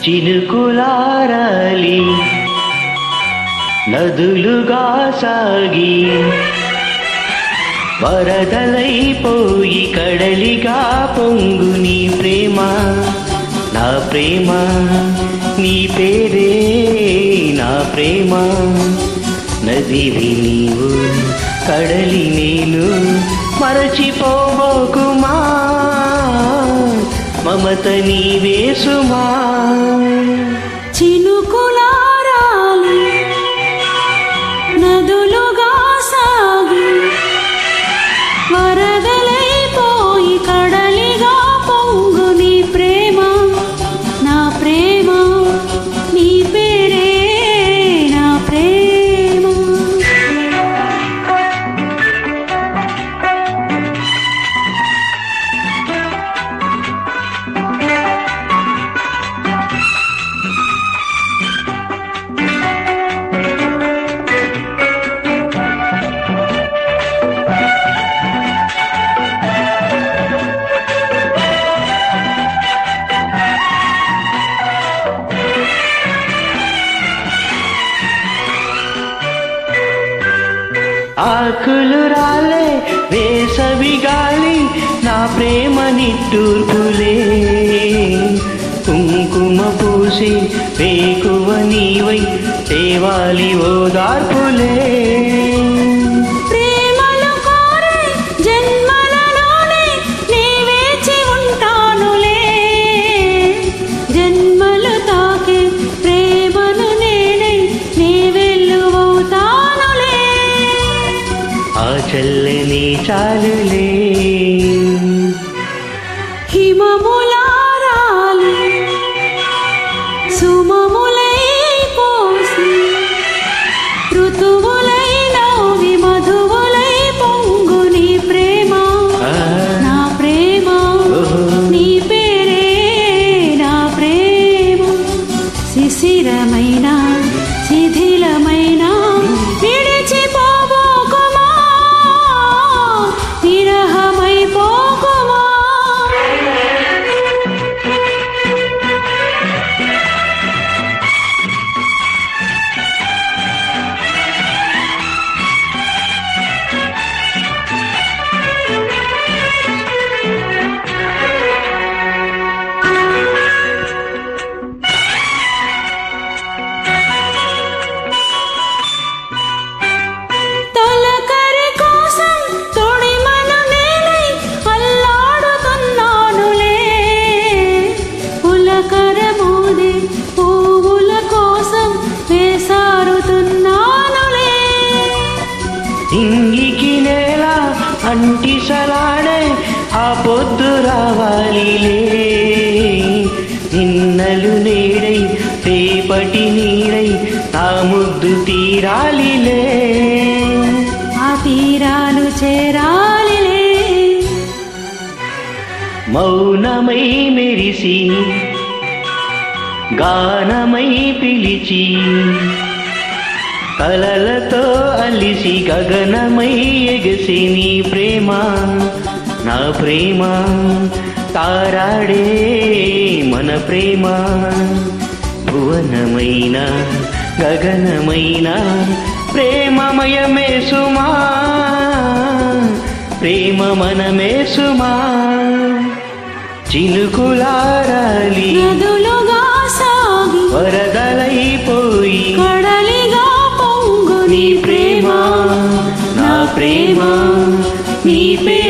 చినుకులారాలి నదులుగా సాగి వరదలైపోయి కడలిగా పొంగు నీ ప్రేమ నా ప్రేమ నీ పేరే నా ప్రేమ నదివి నీవు కడలి నేను మరచిపోబోకుమా మమత నీవే సుమా చినుకులారాలి నదులుగా సాగి వరదలైపోయి కడలిగా పొంగు నీ ప్రేమ నా ప్రేమ నీ పేరే నా ప్రేమ ఆకులు రాలే వేసవి గాలి నా ప్రేమ నిట్టూర్పులే కుంకుమ పూసి వేకువ నీవై తేవాలి ఓదార్పులే ప్రేమలు కోరే జన్మలలోనే నీ వేచి ఉంటానులే జన్మలు తాకే ప్రేమను నేనే నీ వెల్లువవుతానులే ఆ చల్లని చాలులే హిమములారాలి సుమములై పోసి ఋతువులై నవ్వి మధువులై పొంగు నీ ప్రేమ నా ప్రేమ నీ పేరే నా ప్రేమ శిశిరమైన శిథిలమైన విడిచిపోబోకుమా విరహమైపోకుమా తొలకరి కోసం తొడిమను నేనై అల్లాడుతున్నానులే పులకర మోదే పువ్వుల కోసం వేసారుతున్నానులే ఇంగికి నేల అంటిసలాడే ఆ పొద్దు రావాలిలే నిన్నలు నేడై రేపటి నీడై నా ముద్దు తీరాలిలే ఆ తీరాలు చేరాలిలే మౌనమై మెరిసి గానమై పిలిచి కలలతో అలిసి గగనమై ఎగసి నీ ప్రేమ నా ప్రేమ తారాడే మన ప్రేమ భువనమైన గగనమైన ప్రేమమయమే సుమా ప్రేమ మనమే సుమా చినుకులారాలి నదులుగా సాగి వరదలైపోయి కడలిగా పొంగు నీ ప్రేమ నా ప్రేమ నీ ప్రేమ